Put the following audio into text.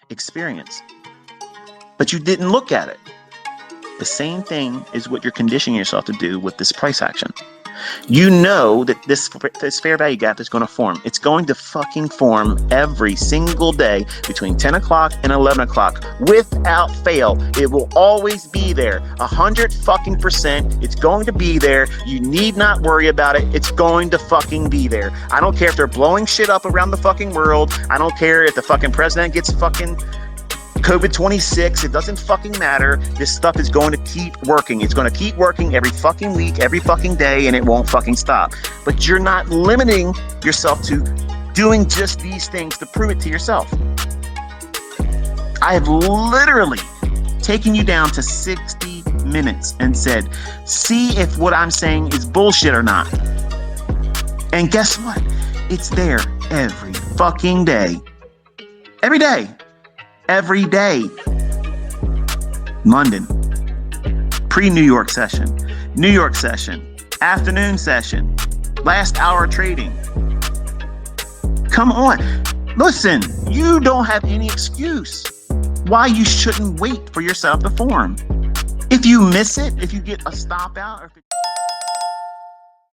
experience, but you didn't look at it. The same thing is what you're conditioning yourself to do with this price action. You know that this fair value gap is going to form. It's going to fucking form every single day between 10 o'clock and 11 o'clock without fail. It will always be there. 100% it's going to be there. You need not worry about it. It's going to fucking be there. I don't care if they're blowing shit up around the fucking world. I don't care if the fucking president gets fucking COVID-26, it doesn't fucking matter. This stuff is going to keep working. It's going to keep working every fucking week, every fucking day, and it won't fucking stop. But you're not limiting yourself to doing just these things to prove it to yourself. I have literally taken you down to 60 minutes and said, see if what I'm saying is bullshit or not. And guess what? It's there every fucking day. Every day. Every day. London, pre-New York session, New York session, afternoon session, last hour trading. Come on. Listen, you don't have any excuse why you shouldn't wait for yourself to form. If you miss it, if you get a stop out, or if